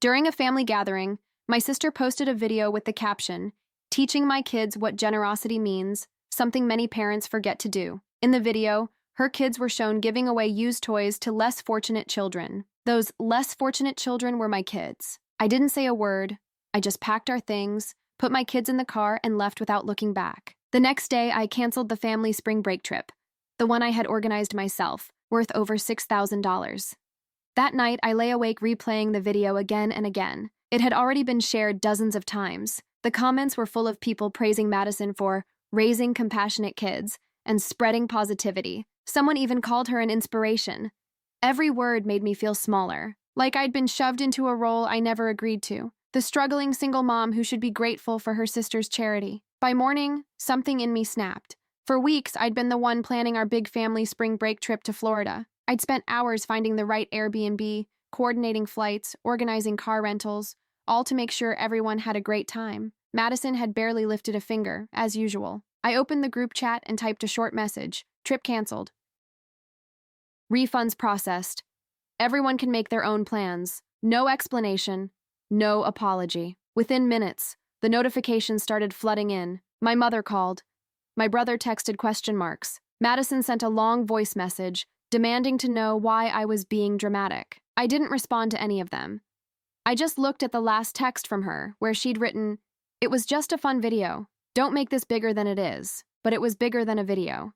During a family gathering, my sister posted a video with the caption, "Teaching my kids what generosity means, something many parents forget to do." In the video, her kids were shown giving away used toys to less fortunate children. Those less fortunate children were my kids. I didn't say a word. I just packed our things, put my kids in the car, and left without looking back. The next day, I canceled the family spring break trip, the one I had organized myself, worth over $6,000. That night, I lay awake replaying the video again and again. It had already been shared dozens of times. The comments were full of people praising Madison for raising compassionate kids and spreading positivity. Someone even called her an inspiration. Every word made me feel smaller, like I'd been shoved into a role I never agreed to. The struggling single mom who should be grateful for her sister's charity. By morning, something in me snapped. For weeks, I'd been the one planning our big family spring break trip to Florida. I'd spent hours finding the right Airbnb, coordinating flights, organizing car rentals, all to make sure everyone had a great time. Madison had barely lifted a finger, as usual. I opened the group chat and typed a short message. Trip canceled. Refunds processed. Everyone can make their own plans. No explanation. No apology. Within minutes, the notifications started flooding in. My mother called. My brother texted question marks. Madison sent a long voice message, demanding to know why I was being dramatic. I didn't respond to any of them. I just looked at the last text from her, where she'd written, "It was just a fun video. Don't make this bigger than it is." But it was bigger than a video.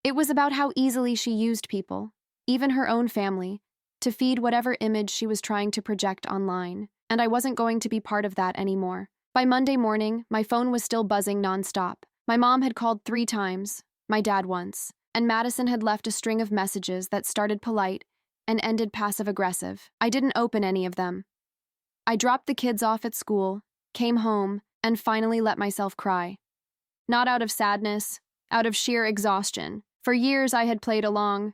It was about how easily she used people, even her own family, to feed whatever image she was trying to project online, and I wasn't going to be part of that anymore. By Monday morning, my phone was still buzzing nonstop. My mom had called 3 times, my dad once, and Madison had left a string of messages that started polite and ended passive-aggressive. I didn't open any of them. I dropped the kids off at school, came home, and finally let myself cry. Not out of sadness, out of sheer exhaustion. For years I had played along.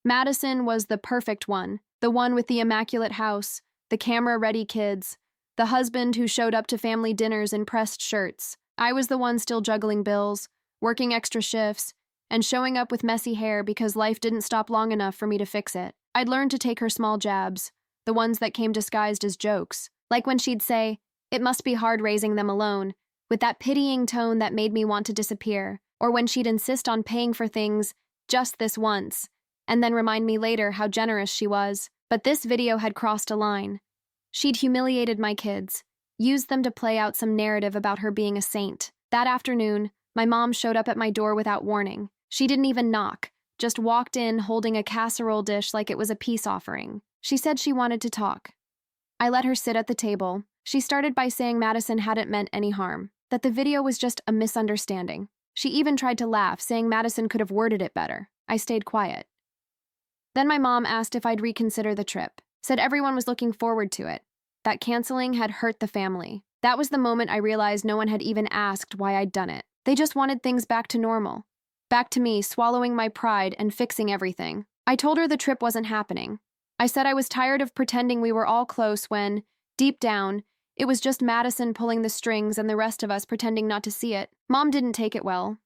Madison was the perfect one, the one with the immaculate house, the camera-ready kids, the husband who showed up to family dinners in pressed shirts. I was the one still juggling bills, working extra shifts, and showing up with messy hair because life didn't stop long enough for me to fix it. I'd learned to take her small jabs, the ones that came disguised as jokes, like when she'd say, "It must be hard raising them alone," with that pitying tone that made me want to disappear, or when she'd insist on paying for things just this once, and then remind me later how generous she was. But this video had crossed a line. She'd humiliated my kids, used them to play out some narrative about her being a saint. That afternoon, my mom showed up at my door without warning. She didn't even knock, just walked in holding a casserole dish like it was a peace offering. She said she wanted to talk. I let her sit at the table. She started by saying Madison hadn't meant any harm, that the video was just a misunderstanding. She even tried to laugh, saying Madison could have worded it better. I stayed quiet. Then my mom asked if I'd reconsider the trip, said everyone was looking forward to it, that canceling had hurt the family. That was the moment I realized no one had even asked why I'd done it. They just wanted things back to normal. Back to me, swallowing my pride and fixing everything. I told her the trip wasn't happening. I said I was tired of pretending we were all close when, deep down, it was just Madison pulling the strings and the rest of us pretending not to see it. Mom didn't take it well.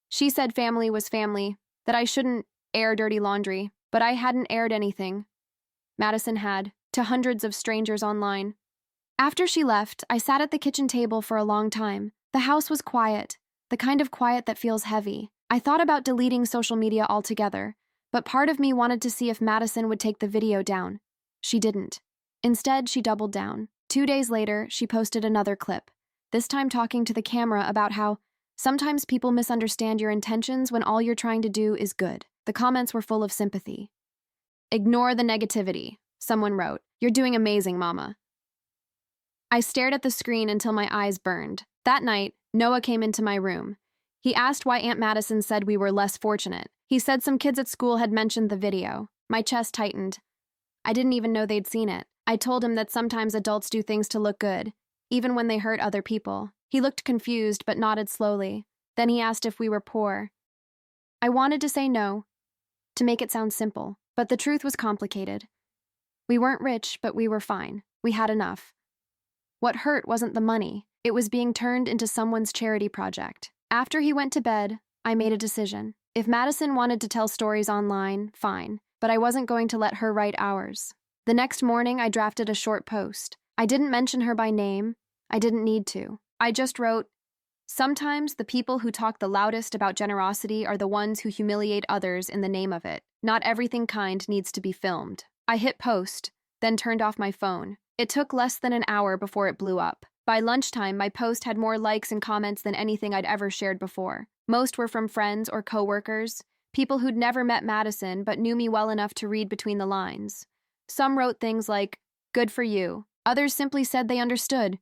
She said family was family, that I shouldn't air dirty laundry, but I hadn't aired anything. Madison had, to hundreds of strangers online. After she left, I sat at the kitchen table for a long time. The house was quiet, the kind of quiet that feels heavy. I thought about deleting social media altogether, but part of me wanted to see if Madison would take the video down. She didn't. Instead, she doubled down. 2 days later, she posted another clip, this time talking to the camera about how sometimes people misunderstand your intentions when all you're trying to do is good. The comments were full of sympathy. "Ignore the negativity," someone wrote. "You're doing amazing, Mama." I stared at the screen until my eyes burned. That night, Noah came into my room. He asked why Aunt Madison said we were less fortunate. He said some kids at school had mentioned the video. My chest tightened. I didn't even know they'd seen it. I told him that sometimes adults do things to look good, even when they hurt other people. He looked confused but nodded slowly. Then he asked if we were poor. I wanted to say no, to make it sound simple, but the truth was complicated. We weren't rich, but we were fine. We had enough. What hurt wasn't the money. It was being turned into someone's charity project. After he went to bed, I made a decision. If Madison wanted to tell stories online, fine, but I wasn't going to let her write ours. The next morning, I drafted a short post. I didn't mention her by name. I didn't need to. I just wrote, "Sometimes the people who talk the loudest about generosity are the ones who humiliate others in the name of it. Not everything kind needs to be filmed." I hit post, then turned off my phone. It took less than an hour before it blew up. By lunchtime, my post had more likes and comments than anything I'd ever shared before. Most were from friends or coworkers, people who'd never met Madison but knew me well enough to read between the lines. Some wrote things like, "Good for you." Others simply said they understood.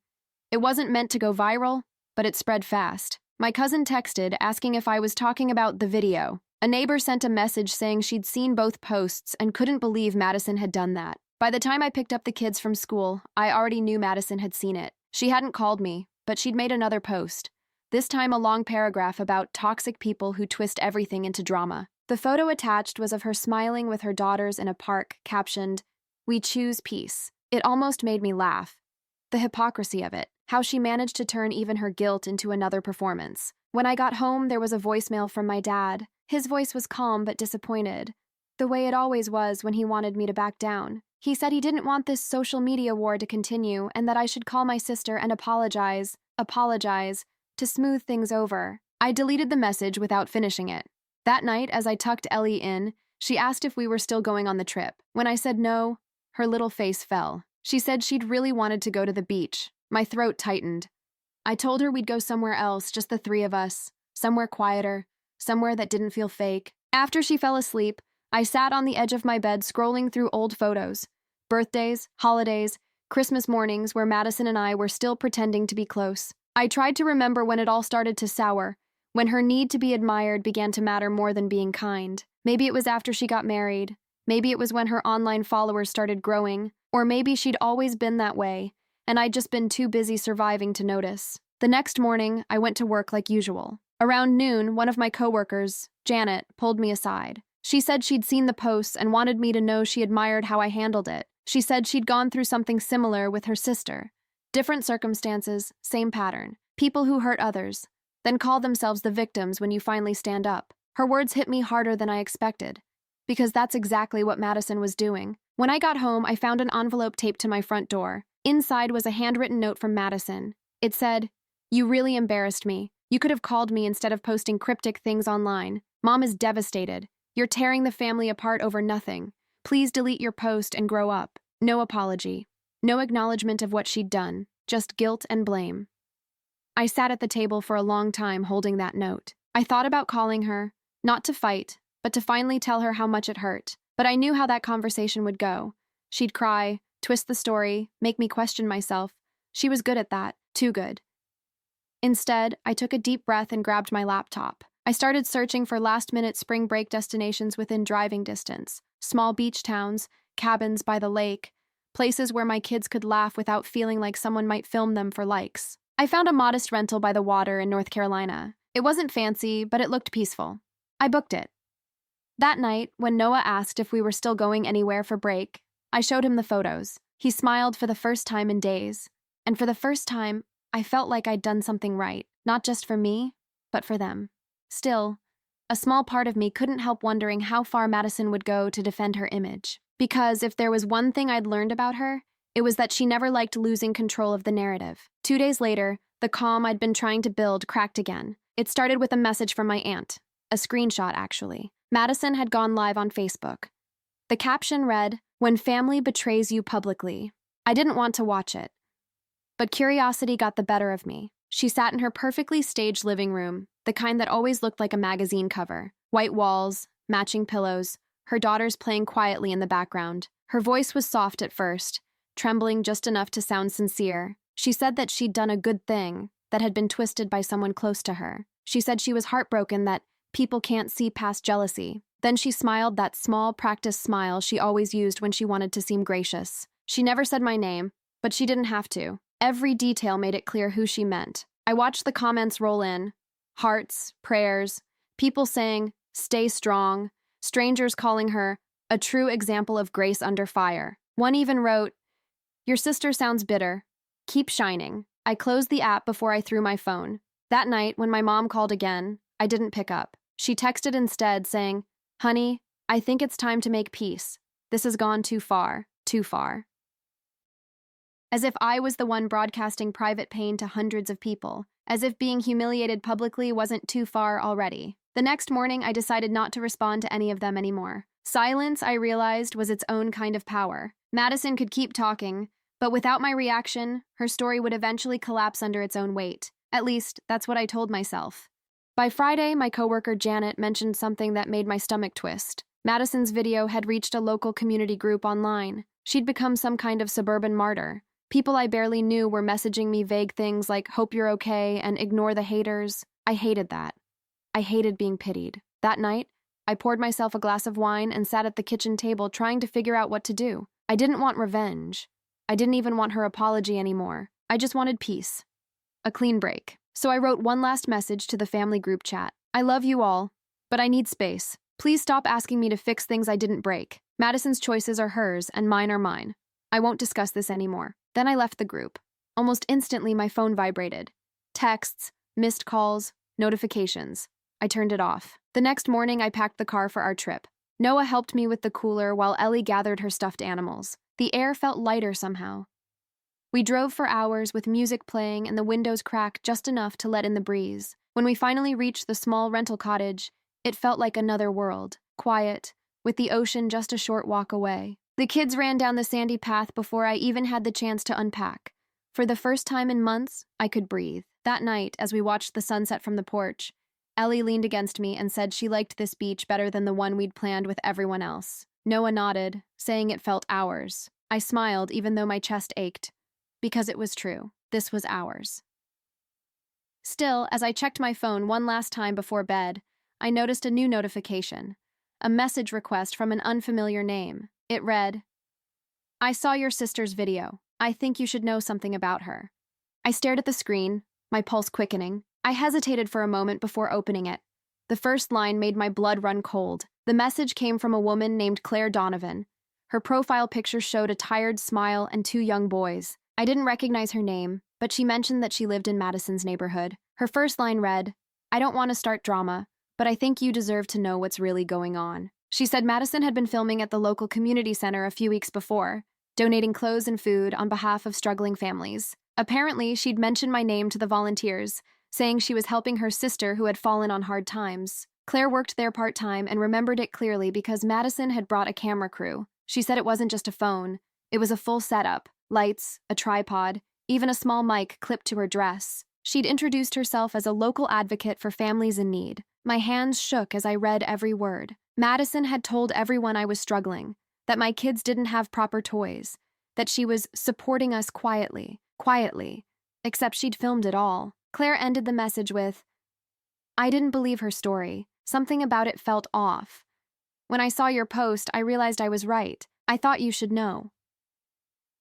It wasn't meant to go viral, but it spread fast. My cousin texted, asking if I was talking about the video. A neighbor sent a message saying she'd seen both posts and couldn't believe Madison had done that. By the time I picked up the kids from school, I already knew Madison had seen it. She hadn't called me, but she'd made another post. This time a long paragraph about toxic people who twist everything into drama. The photo attached was of her smiling with her daughters in a park, captioned, "We choose peace." It almost made me laugh. The hypocrisy of it. How she managed to turn even her guilt into another performance. When I got home, there was a voicemail from my dad. His voice was calm but disappointed, the way it always was when he wanted me to back down. He said he didn't want this social media war to continue and that I should call my sister and apologize, to smooth things over. I deleted the message without finishing it. That night, as I tucked Ellie in, she asked if we were still going on the trip. When I said no, her little face fell. She said she'd really wanted to go to the beach. My throat tightened. I told her we'd go somewhere else, just the three of us. Somewhere quieter, somewhere that didn't feel fake. After she fell asleep, I sat on the edge of my bed scrolling through old photos. Birthdays, holidays, Christmas mornings where Madison and I were still pretending to be close. I tried to remember when it all started to sour, when her need to be admired began to matter more than being kind. Maybe it was after she got married. Maybe it was when her online followers started growing. Or maybe she'd always been that way, and I'd just been too busy surviving to notice. The next morning, I went to work like usual. Around noon, one of my coworkers, Janet, pulled me aside. She said she'd seen the posts and wanted me to know she admired how I handled it. She said she'd gone through something similar with her sister. Different circumstances, same pattern. People who hurt others, then call themselves the victims when you finally stand up. Her words hit me harder than I expected, because that's exactly what Madison was doing. When I got home, I found an envelope taped to my front door. Inside was a handwritten note from Madison. It said, "You really embarrassed me. You could have called me instead of posting cryptic things online. Mom is devastated. You're tearing the family apart over nothing. Please delete your post and grow up." No apology. No acknowledgement of what she'd done. Just guilt and blame. I sat at the table for a long time holding that note. I thought about calling her, not to fight, but to finally tell her how much it hurt. But I knew how that conversation would go. She'd cry, twist the story, make me question myself. She was good at that, too good. Instead, I took a deep breath and grabbed my laptop. I started searching for last-minute spring break destinations within driving distance. Small beach towns, cabins by the lake, places where my kids could laugh without feeling like someone might film them for likes. I found a modest rental by the water in North Carolina. It wasn't fancy, but it looked peaceful. I booked it. That night, when Noah asked if we were still going anywhere for break, I showed him the photos. He smiled for the first time in days. And for the first time, I felt like I'd done something right, not just for me, but for them. Still, a small part of me couldn't help wondering how far Madison would go to defend her image. Because if there was one thing I'd learned about her, it was that she never liked losing control of the narrative. 2 days later, the calm I'd been trying to build cracked again. It started with a message from my aunt. A screenshot, actually. Madison had gone live on Facebook. The caption read, "When family betrays you publicly." I didn't want to watch it, but curiosity got the better of me. She sat in her perfectly staged living room, the kind that always looked like a magazine cover. White walls, matching pillows, her daughters playing quietly in the background. Her voice was soft at first, trembling just enough to sound sincere. She said that she'd done a good thing that had been twisted by someone close to her. She said she was heartbroken that people can't see past jealousy. Then she smiled that small, practiced smile she always used when she wanted to seem gracious. She never said my name, but she didn't have to. Every detail made it clear who she meant. I watched the comments roll in. Hearts, prayers, people saying, "Stay strong," strangers calling her a true example of grace under fire. One even wrote, "Your sister sounds bitter. Keep shining." I closed the app before I threw my phone. That night, when my mom called again, I didn't pick up. She texted instead saying, "Honey, I think it's time to make peace. This has gone too far. too far. As if I was the one broadcasting private pain to hundreds of people, as if being humiliated publicly wasn't too far already. The next morning, I decided not to respond to any of them anymore. Silence, I realized, was its own kind of power. Madison could keep talking, but without my reaction, her story would eventually collapse under its own weight. At least, that's what I told myself. By Friday, my coworker Janet mentioned something that made my stomach twist. Madison's video had reached a local community group online. She'd become some kind of suburban martyr. People I barely knew were messaging me vague things like, "Hope you're okay," and "Ignore the haters." I hated that. I hated being pitied. That night, I poured myself a glass of wine and sat at the kitchen table trying to figure out what to do. I didn't want revenge. I didn't even want her apology anymore. I just wanted peace. A clean break. So I wrote one last message to the family group chat. "I love you all, but I need space. Please stop asking me to fix things I didn't break. Madison's choices are hers and mine are mine. I won't discuss this anymore." Then I left the group. Almost instantly, my phone vibrated. Texts, missed calls, notifications. I turned it off. The next morning, I packed the car for our trip. Noah helped me with the cooler while Ellie gathered her stuffed animals. The air felt lighter somehow. We drove for hours with music playing and the windows cracked just enough to let in the breeze. When we finally reached the small rental cottage, it felt like another world, quiet, with the ocean just a short walk away. The kids ran down the sandy path before I even had the chance to unpack. For the first time in months, I could breathe. That night, as we watched the sunset from the porch, Ellie leaned against me and said she liked this beach better than the one we'd planned with everyone else. Noah nodded, saying it felt ours. I smiled even though my chest ached, because it was true. This was ours. Still, as I checked my phone one last time before bed, I noticed a new notification, a message request from an unfamiliar name. It read, "I saw your sister's video. I think you should know something about her." I stared at the screen, my pulse quickening. I hesitated for a moment before opening it. The first line made my blood run cold. The message came from a woman named Claire Donovan. Her profile picture showed a tired smile and two young boys. I didn't recognize her name, but she mentioned that she lived in Madison's neighborhood. Her first line read, "I don't want to start drama, but I think you deserve to know what's really going on." She said Madison had been filming at the local community center a few weeks before, donating clothes and food on behalf of struggling families. Apparently, she'd mentioned my name to the volunteers, saying she was helping her sister who had fallen on hard times. Claire worked there part-time and remembered it clearly because Madison had brought a camera crew. She said it wasn't just a phone. It was a full setup, lights, a tripod, even a small mic clipped to her dress. She'd introduced herself as a local advocate for families in need. My hands shook as I read every word. Madison had told everyone I was struggling, that my kids didn't have proper toys, that she was supporting us quietly, except she'd filmed it all. Claire ended the message with, "I didn't believe her story. Something about it felt off. When I saw your post, I realized I was right. I thought you should know."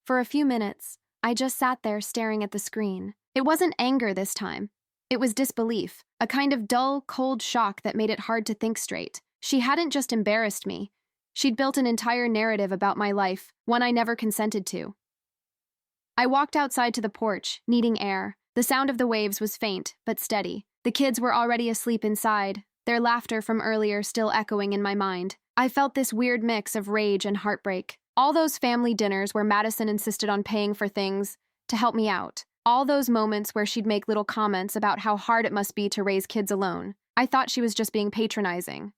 For a few minutes, I just sat there staring at the screen. It wasn't anger this time. It was disbelief, a kind of dull, cold shock that made it hard to think straight. She hadn't just embarrassed me. She'd built an entire narrative about my life, one I never consented to. I walked outside to the porch, needing air. The sound of the waves was faint, but steady. The kids were already asleep inside, their laughter from earlier still echoing in my mind. I felt this weird mix of rage and heartbreak. All those family dinners where Madison insisted on paying for things to help me out. All those moments where she'd make little comments about how hard it must be to raise kids alone. I thought she was just being patronizing.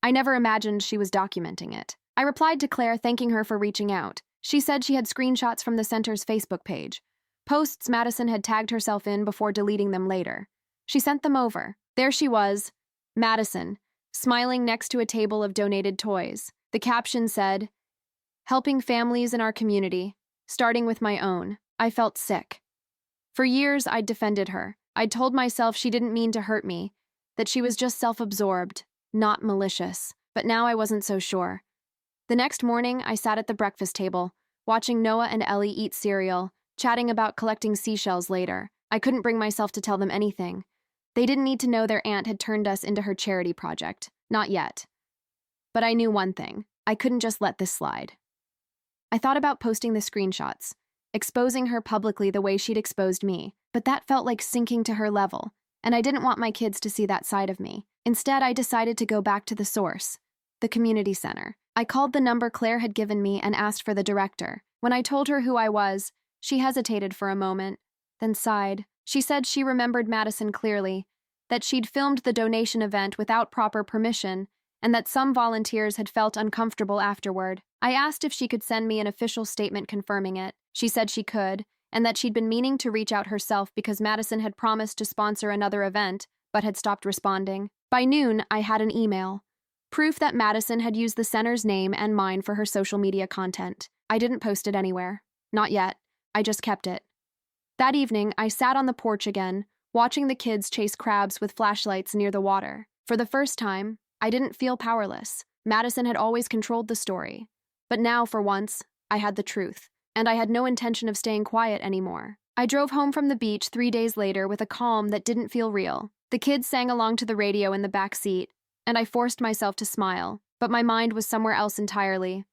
I never imagined she was documenting it. I replied to Claire thanking her for reaching out. She said she had screenshots from the center's Facebook page, posts Madison had tagged herself in before deleting them later. She sent them over. There she was, Madison, smiling next to a table of donated toys. The caption said, "Helping families in our community, starting with my own." I felt sick. For years, I'd defended her. I'd told myself she didn't mean to hurt me, that she was just self-absorbed, not malicious. But now I wasn't so sure. The next morning, I sat at the breakfast table, watching Noah and Ellie eat cereal, chatting about collecting seashells later. I couldn't bring myself to tell them anything. They didn't need to know their aunt had turned us into her charity project. Not yet. But I knew one thing. I couldn't just let this slide. I thought about posting the screenshots, exposing her publicly the way she'd exposed me, but that felt like sinking to her level, and I didn't want my kids to see that side of me. Instead, I decided to go back to the source, the community center. I called the number Claire had given me and asked for the director. When I told her who I was, she hesitated for a moment, then sighed. She said she remembered Madison clearly, that she'd filmed the donation event without proper permission, and that some volunteers had felt uncomfortable afterward. I asked if she could send me an official statement confirming it. She said she could, and that she'd been meaning to reach out herself because Madison had promised to sponsor another event, but had stopped responding. By noon, I had an email. Proof that Madison had used the center's name and mine for her social media content. I didn't post it anywhere. Not yet. I just kept it. That evening, I sat on the porch again, watching the kids chase crabs with flashlights near the water. For the first time, I didn't feel powerless. Madison had always controlled the story. But now, for once, I had the truth, and I had no intention of staying quiet anymore. I drove home from the beach 3 days later with a calm that didn't feel real. The kids sang along to the radio in the back seat, and I forced myself to smile, but my mind was somewhere else entirely.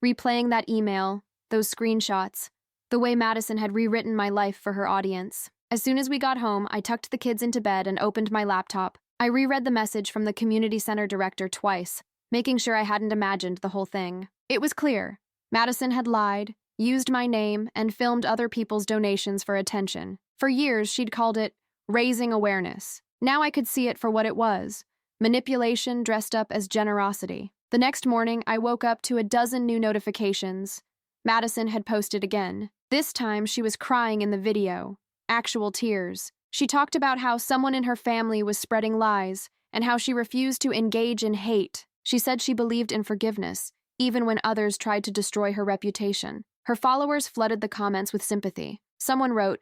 Replaying that email, those screenshots, the way Madison had rewritten my life for her audience. As soon as we got home, I tucked the kids into bed and opened my laptop. I reread the message from the community center director twice, making sure I hadn't imagined the whole thing. It was clear. Madison had lied, used my name, and filmed other people's donations for attention. For years, she'd called it raising awareness. Now I could see it for what it was. Manipulation dressed up as generosity. The next morning, I woke up to a dozen new notifications. Madison had posted again. This time, she was crying in the video. Actual tears. She talked about how someone in her family was spreading lies and how she refused to engage in hate. She said she believed in forgiveness, even when others tried to destroy her reputation. Her followers flooded the comments with sympathy. Someone wrote,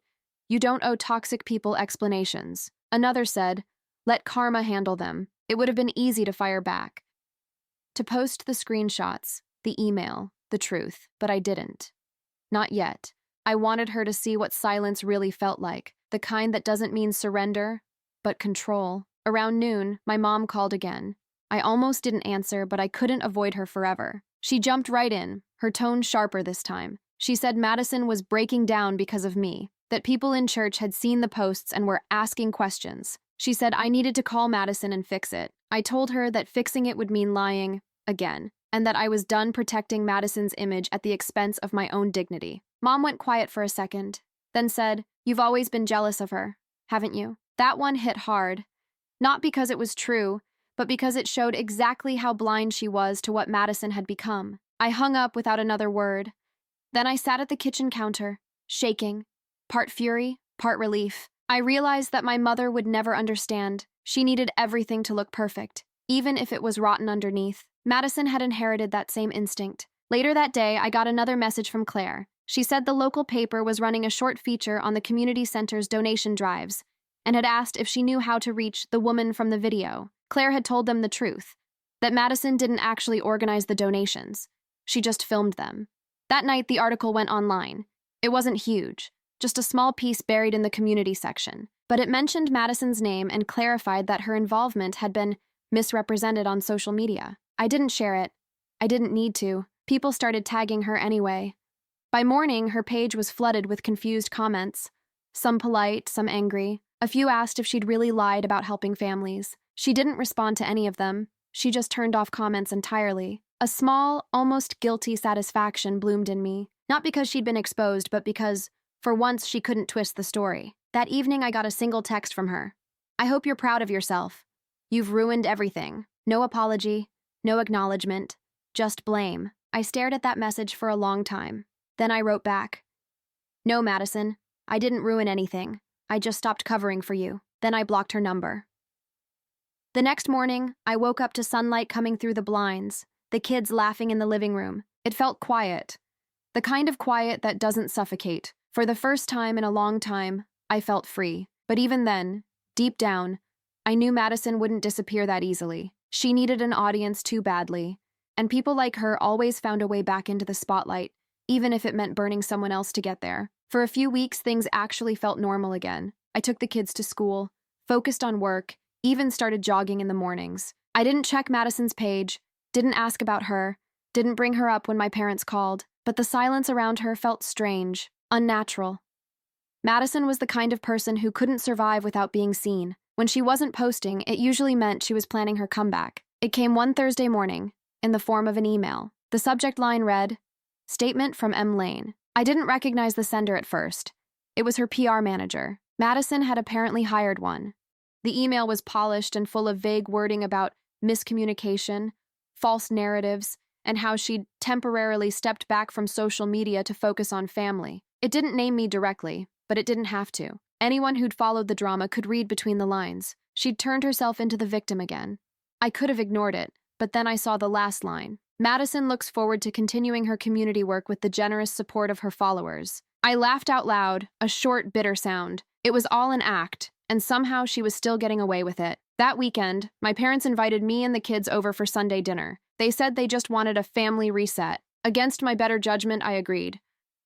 "You don't owe toxic people explanations." Another said, "Let karma handle them." It would have been easy to fire back, to post the screenshots, the email, the truth, but I didn't. Not yet. I wanted her to see what silence really felt like, the kind that doesn't mean surrender, but control. Around noon, my mom called again. I almost didn't answer, but I couldn't avoid her forever. She jumped right in, her tone sharper this time. She said Madison was breaking down because of me, that people in church had seen the posts and were asking questions. She said I needed to call Madison and fix it. I told her that fixing it would mean lying, again, and that I was done protecting Madison's image at the expense of my own dignity. Mom went quiet for a second, then said, "You've always been jealous of her, haven't you?" That one hit hard, not because it was true, but because it showed exactly how blind she was to what Madison had become. I hung up without another word. Then I sat at the kitchen counter, shaking, part fury, part relief. I realized that my mother would never understand. She needed everything to look perfect, even if it was rotten underneath. Madison had inherited that same instinct. Later that day, I got another message from Claire. She said the local paper was running a short feature on the community center's donation drives and had asked if she knew how to reach the woman from the video. Claire had told them the truth, that Madison didn't actually organize the donations. She just filmed them. That night, the article went online. It wasn't huge, just a small piece buried in the community section, but it mentioned Madison's name and clarified that her involvement had been misrepresented on social media. I didn't share it. I didn't need to. People started tagging her anyway. By morning, her page was flooded with confused comments, some polite, some angry. A few asked if she'd really lied about helping families. She didn't respond to any of them. She just turned off comments entirely. A small, almost guilty satisfaction bloomed in me, not because she'd been exposed, but because, for once, she couldn't twist the story. That evening, I got a single text from her. "I hope you're proud of yourself. You've ruined everything. No apology, no acknowledgement, just blame." I stared at that message for a long time. Then I wrote back, "No, Madison, I didn't ruin anything. I just stopped covering for you." Then I blocked her number. The next morning, I woke up to sunlight coming through the blinds, the kids laughing in the living room. It felt quiet. The kind of quiet that doesn't suffocate. For the first time in a long time, I felt free. But even then, deep down, I knew Madison wouldn't disappear that easily. She needed an audience too badly, and people like her always found a way back into the spotlight, even if it meant burning someone else to get there. For a few weeks, things actually felt normal again. I took the kids to school, focused on work, even started jogging in the mornings. I didn't check Madison's page, didn't ask about her, didn't bring her up when my parents called, but the silence around her felt strange, unnatural. Madison was the kind of person who couldn't survive without being seen. When she wasn't posting, it usually meant she was planning her comeback. It came one Thursday morning. in the form of an email. The subject line read, "Statement from M. Lane." I didn't recognize the sender at first. It was her PR manager. Madison had apparently hired one. The email was polished and full of vague wording about miscommunication, false narratives, and how she'd temporarily stepped back from social media to focus on family. It didn't name me directly, but it didn't have to. Anyone who'd followed the drama could read between the lines. She'd turned herself into the victim again. I could have ignored it, but then I saw the last line. Madison looks forward to continuing her community work with the generous support of her followers. I laughed out loud, a short, bitter sound. It was all an act, and somehow she was still getting away with it. That weekend, my parents invited me and the kids over for Sunday dinner. They said they just wanted a family reset. Against my better judgment, I agreed.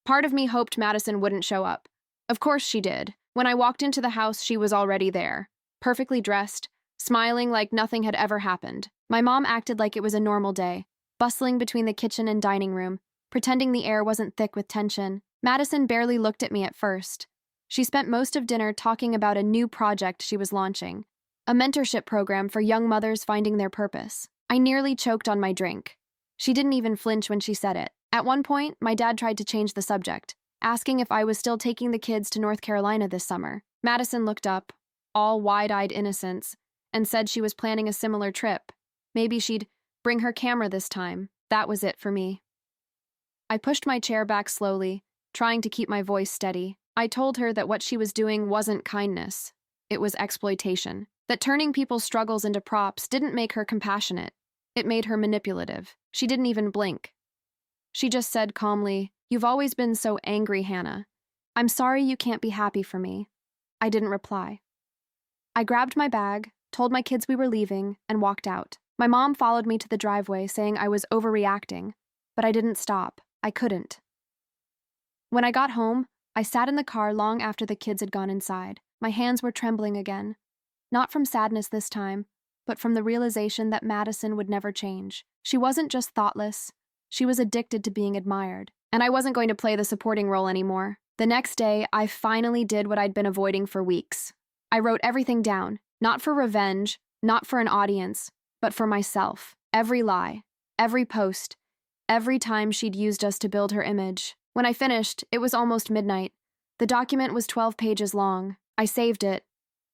Part of me hoped Madison wouldn't show up. Of course she did. When I walked into the house, she was already there, perfectly dressed, smiling like nothing had ever happened. My mom acted like it was a normal day, bustling between the kitchen and dining room, pretending the air wasn't thick with tension. Madison barely looked at me at first. She spent most of dinner talking about a new project she was launching, a mentorship program for young mothers finding their purpose. I nearly choked on my drink. She didn't even flinch when she said it. At one point, my dad tried to change the subject, asking if I was still taking the kids to North Carolina this summer. Madison looked up, all wide-eyed innocence, and said she was planning a similar trip. Maybe she'd bring her camera this time. That was it for me. I pushed my chair back slowly, trying to keep my voice steady. I told her that what she was doing wasn't kindness. It was exploitation. That turning people's struggles into props didn't make her compassionate. It made her manipulative. She didn't even blink. She just said calmly, "You've always been so angry, Hannah. I'm sorry you can't be happy for me." I didn't reply. I grabbed my bag, told my kids we were leaving, and walked out. My mom followed me to the driveway, saying I was overreacting, but I didn't stop. I couldn't. When I got home, I sat in the car long after the kids had gone inside. My hands were trembling again. Not from sadness this time, but from the realization that Madison would never change. She wasn't just thoughtless. She was addicted to being admired. And I wasn't going to play the supporting role anymore. The next day, I finally did what I'd been avoiding for weeks. I wrote everything down, not for revenge, not for an audience, but for myself. Every lie, every post, every time she'd used us to build her image. When I finished, it was almost midnight. The document was 12 pages long. I saved it,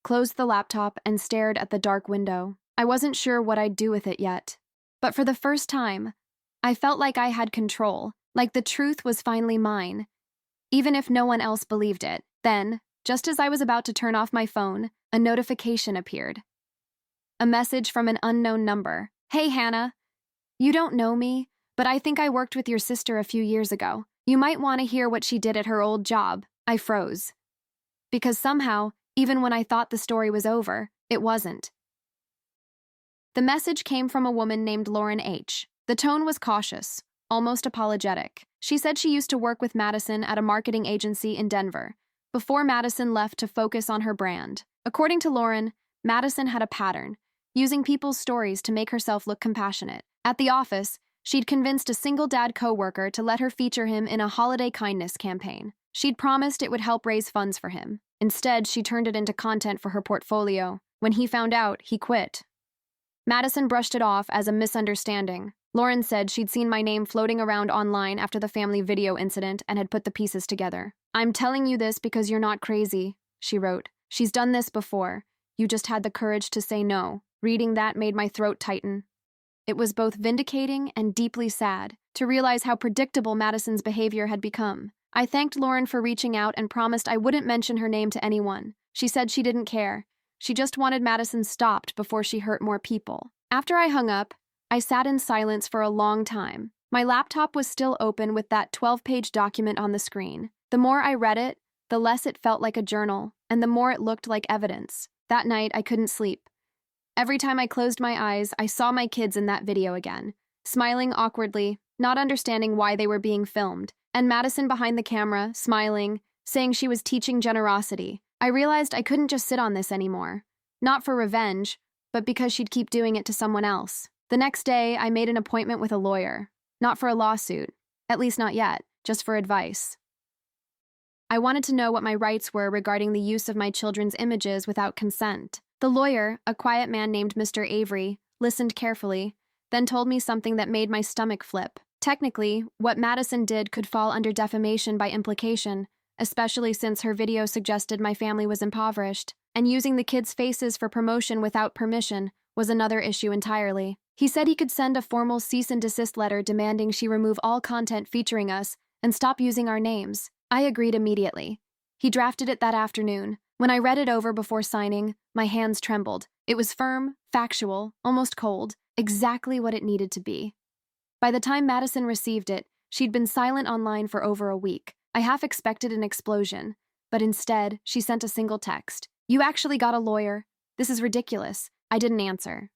closed the laptop, and stared at the dark window. I wasn't sure what I'd do with it yet. But for the first time, I felt like I had control, like the truth was finally mine, even if no one else believed it. Then, just as I was about to turn off my phone, a notification appeared. A message from an unknown number. "Hey, Hannah. You don't know me, but I think I worked with your sister a few years ago. You might want to hear what she did at her old job." I froze. Because somehow, even when I thought the story was over, it wasn't. The message came from a woman named Lauren H. The tone was cautious, almost apologetic. She said she used to work with Madison at a marketing agency in Denver, before Madison left to focus on her brand. According to Lauren, Madison had a pattern, using people's stories to make herself look compassionate. At the office, she'd convinced a single dad coworker to let her feature him in a holiday kindness campaign. She'd promised it would help raise funds for him. Instead, she turned it into content for her portfolio. When he found out, he quit. Madison brushed it off as a misunderstanding. Lauren said she'd seen my name floating around online after the family video incident and had put the pieces together. "I'm telling you this because you're not crazy," she wrote. "She's done this before. You just had the courage to say no." Reading that made my throat tighten. It was both vindicating and deeply sad to realize how predictable Madison's behavior had become. I thanked Lauren for reaching out and promised I wouldn't mention her name to anyone. She said she didn't care. She just wanted Madison stopped before she hurt more people. After I hung up, I sat in silence for a long time. My laptop was still open with that 12-page document on the screen. The more I read it, the less it felt like a journal, and the more it looked like evidence. That night, I couldn't sleep. Every time I closed my eyes, I saw my kids in that video again, smiling awkwardly, not understanding why they were being filmed, and Madison behind the camera, smiling, saying she was teaching generosity. I realized I couldn't just sit on this anymore. Not for revenge, but because she'd keep doing it to someone else. The next day, I made an appointment with a lawyer. Not for a lawsuit, at least not yet, just for advice. I wanted to know what my rights were regarding the use of my children's images without consent. The lawyer, a quiet man named Mr. Avery, listened carefully, then told me something that made my stomach flip. Technically, what Madison did could fall under defamation by implication, especially since her video suggested my family was impoverished, and using the kids' faces for promotion without permission was another issue entirely. He said he could send a formal cease and desist letter demanding she remove all content featuring us and stop using our names. I agreed immediately. He drafted it that afternoon. When I read it over before signing, my hands trembled. It was firm, factual, almost cold, exactly what it needed to be. By the time Madison received it, she'd been silent online for over a week. I half expected an explosion, but instead, she sent a single text. "You actually got a lawyer? This is ridiculous." I didn't answer.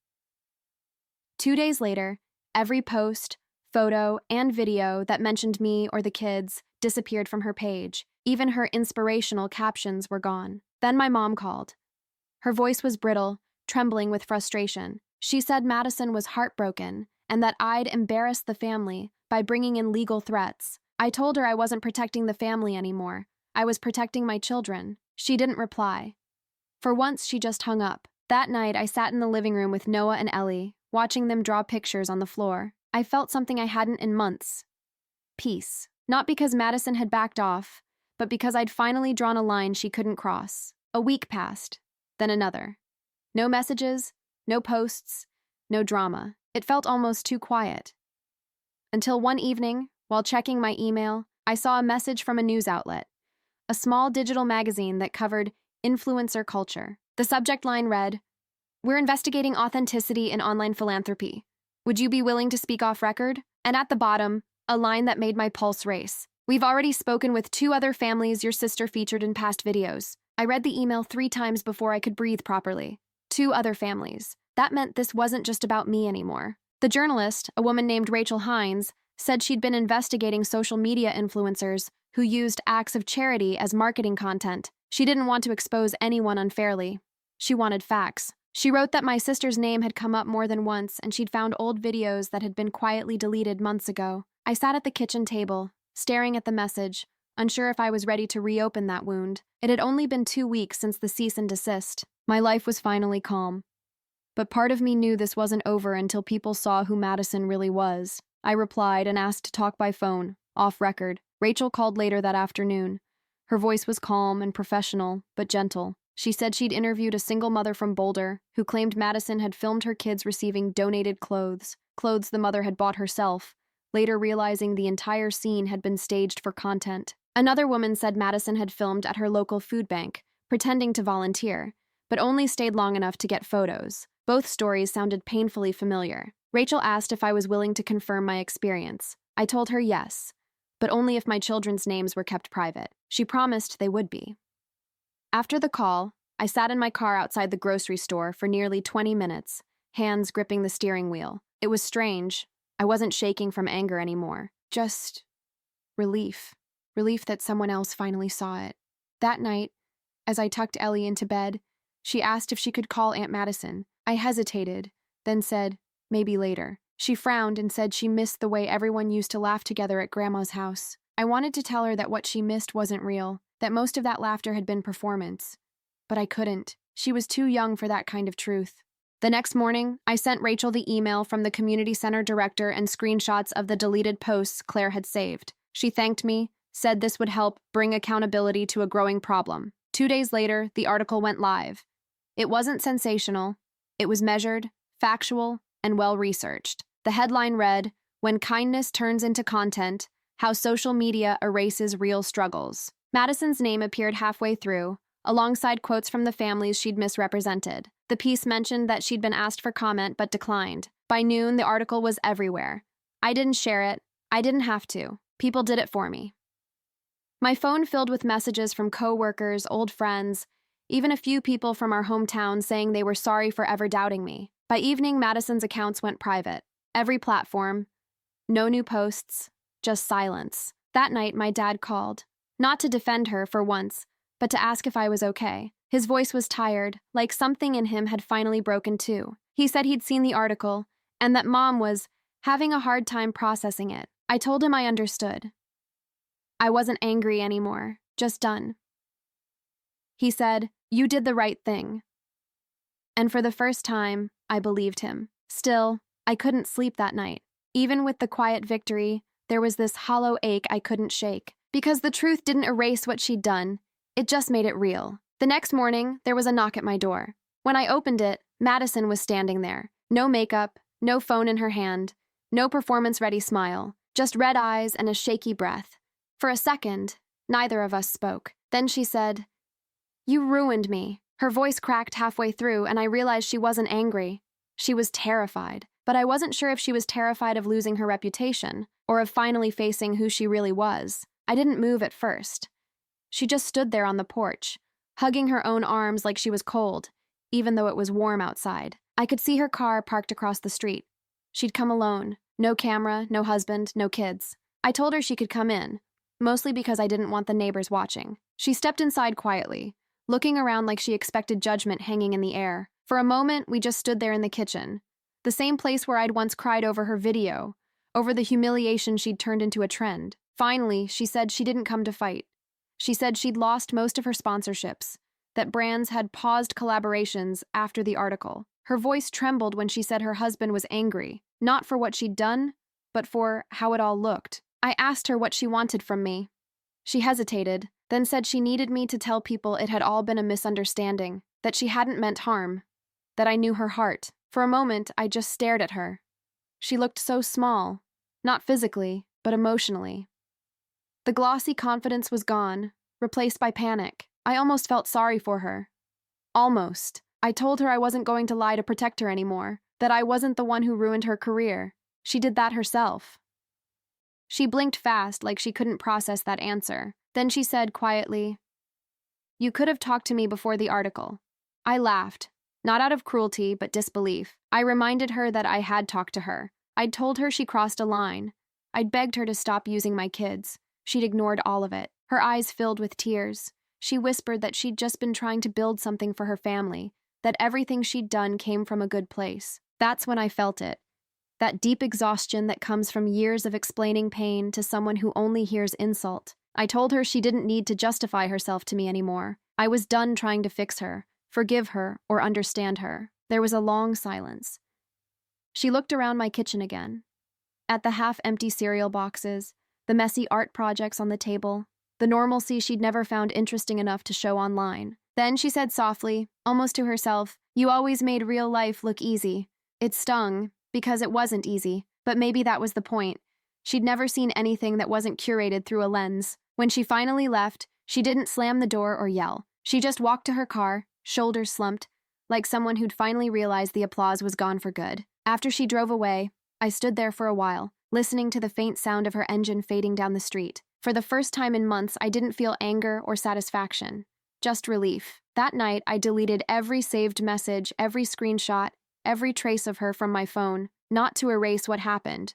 2 days later, every post, photo, and video that mentioned me or the kids disappeared from her page. Even her inspirational captions were gone. Then my mom called. Her voice was brittle, trembling with frustration. She said Madison was heartbroken and that I'd embarrassed the family by bringing in legal threats. I told her I wasn't protecting the family anymore. I was protecting my children. She didn't reply. For once, she just hung up. That night, I sat in the living room with Noah and Ellie, watching them draw pictures on the floor. I felt something I hadn't in months. Peace. Not because Madison had backed off, but because I'd finally drawn a line she couldn't cross. A week passed, then another. No messages, no posts, no drama. It felt almost too quiet. Until one evening, while checking my email, I saw a message from a news outlet, a small digital magazine that covered influencer culture. The subject line read, "We're investigating authenticity in online philanthropy. Would you be willing to speak off record?" And at the bottom, a line that made my pulse race. "We've already spoken with 2 other families your sister featured in past videos." I read the email 3 times before I could breathe properly. 2 other families. That meant this wasn't just about me anymore. The journalist, a woman named Rachel Hines, said she'd been investigating social media influencers who used acts of charity as marketing content. She didn't want to expose anyone unfairly. She wanted facts. She wrote that my sister's name had come up more than once and she'd found old videos that had been quietly deleted months ago. I sat at the kitchen table, staring at the message, unsure if I was ready to reopen that wound. It had only been 2 weeks since the cease and desist. My life was finally calm. But part of me knew this wasn't over until people saw who Madison really was. I replied and asked to talk by phone, off record. Rachel called later that afternoon. Her voice was calm and professional, but gentle. She said she'd interviewed a single mother from Boulder who claimed Madison had filmed her kids receiving donated clothes the mother had bought herself, later realizing the entire scene had been staged for content. Another woman said Madison had filmed at her local food bank, pretending to volunteer, but only stayed long enough to get photos. Both stories sounded painfully familiar. Rachel asked if I was willing to confirm my experience. I told her yes, but only if my children's names were kept private. She promised they would be. After the call, I sat in my car outside the grocery store for nearly 20 minutes, hands gripping the steering wheel. It was strange. I wasn't shaking from anger anymore. Just relief. Relief that someone else finally saw it. That night, as I tucked Ellie into bed, she asked if she could call Aunt Madison. I hesitated, then said, maybe later. She frowned and said she missed the way everyone used to laugh together at Grandma's house. I wanted to tell her that what she missed wasn't real, that most of that laughter had been performance. But I couldn't. She was too young for that kind of truth. The next morning, I sent Rachel the email from the community center director and screenshots of the deleted posts Claire had saved. She thanked me, said this would help bring accountability to a growing problem. 2 days later, the article went live. It wasn't sensational. It was measured, factual, and well-researched. The headline read, "When Kindness Turns into Content, How Social Media Erases Real Struggles." Madison's name appeared halfway through, alongside quotes from the families she'd misrepresented. The piece mentioned that she'd been asked for comment but declined. By noon, the article was everywhere. I didn't share it. I didn't have to. People did it for me. My phone filled with messages from co-workers, old friends, even a few people from our hometown saying they were sorry for ever doubting me. By evening, Madison's accounts went private. Every platform. No new posts. Just silence. That night, my dad called. Not to defend her for once, but to ask if I was okay. His voice was tired, like something in him had finally broken too. He said he'd seen the article, and that Mom was having a hard time processing it. I told him I understood. I wasn't angry anymore, just done. He said, "You did the right thing." And for the first time, I believed him. Still, I couldn't sleep that night. Even with the quiet victory, there was this hollow ache I couldn't shake. Because the truth didn't erase what she'd done, it just made it real. The next morning, there was a knock at my door. When I opened it, Madison was standing there. No makeup, no phone in her hand, no performance-ready smile, just red eyes and a shaky breath. For a second, neither of us spoke. Then she said, "You ruined me." Her voice cracked halfway through, and I realized she wasn't angry. She was terrified, but I wasn't sure if she was terrified of losing her reputation or of finally facing who she really was. I didn't move at first. She just stood there on the porch, hugging her own arms like she was cold, even though it was warm outside. I could see her car parked across the street. She'd come alone. No camera, no husband, no kids. I told her she could come in, mostly because I didn't want the neighbors watching. She stepped inside quietly, looking around like she expected judgment hanging in the air. For a moment, we just stood there in the kitchen, the same place where I'd once cried over her video, over the humiliation she'd turned into a trend. Finally, she said she didn't come to fight. She said she'd lost most of her sponsorships, that brands had paused collaborations after the article. Her voice trembled when she said her husband was angry, not for what she'd done, but for how it all looked. I asked her what she wanted from me. She hesitated, then said she needed me to tell people it had all been a misunderstanding, that she hadn't meant harm, that I knew her heart. For a moment, I just stared at her. She looked so small, not physically, but emotionally. The glossy confidence was gone, replaced by panic. I almost felt sorry for her. Almost. I told her I wasn't going to lie to protect her anymore, that I wasn't the one who ruined her career. She did that herself. She blinked fast like she couldn't process that answer. Then she said quietly, "You could have talked to me before the article." I laughed, not out of cruelty, but disbelief. I reminded her that I had talked to her. I'd told her she crossed a line. I'd begged her to stop using my kids. She'd ignored all of it. Her eyes filled with tears. She whispered that she'd just been trying to build something for her family, that everything she'd done came from a good place. That's when I felt it. That deep exhaustion that comes from years of explaining pain to someone who only hears insult. I told her she didn't need to justify herself to me anymore. I was done trying to fix her, forgive her, or understand her. There was a long silence. She looked around my kitchen again. At the half-empty cereal boxes, the messy art projects on the table, the normalcy she'd never found interesting enough to show online. Then she said softly, almost to herself, "You always made real life look easy." It stung, because it wasn't easy, but maybe that was the point. She'd never seen anything that wasn't curated through a lens. When she finally left, she didn't slam the door or yell. She just walked to her car, shoulders slumped, like someone who'd finally realized the applause was gone for good. After she drove away, I stood there for a while, listening to the faint sound of her engine fading down the street. For the first time in months, I didn't feel anger or satisfaction, just relief. That night, I deleted every saved message, every screenshot, every trace of her from my phone, not to erase what happened,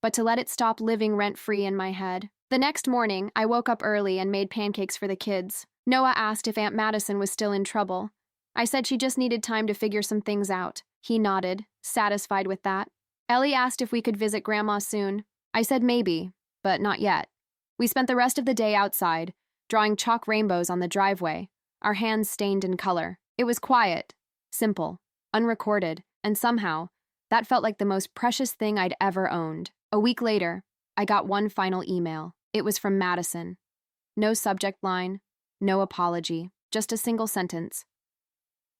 but to let it stop living rent-free in my head. The next morning, I woke up early and made pancakes for the kids. Noah asked if Aunt Madison was still in trouble. I said she just needed time to figure some things out. He nodded, satisfied with that. Ellie asked if we could visit Grandma soon. I said maybe, but not yet. We spent the rest of the day outside, drawing chalk rainbows on the driveway, our hands stained in color. It was quiet, simple, unrecorded, and somehow, that felt like the most precious thing I'd ever owned. A week later, I got one final email. It was from Madison. No subject line, no apology, just a single sentence.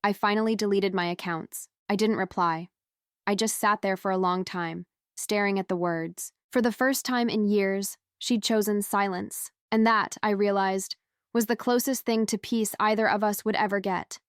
I finally deleted my accounts. I didn't reply. I just sat there for a long time, staring at the words. For the first time in years, she'd chosen silence, and that, I realized, was the closest thing to peace either of us would ever get.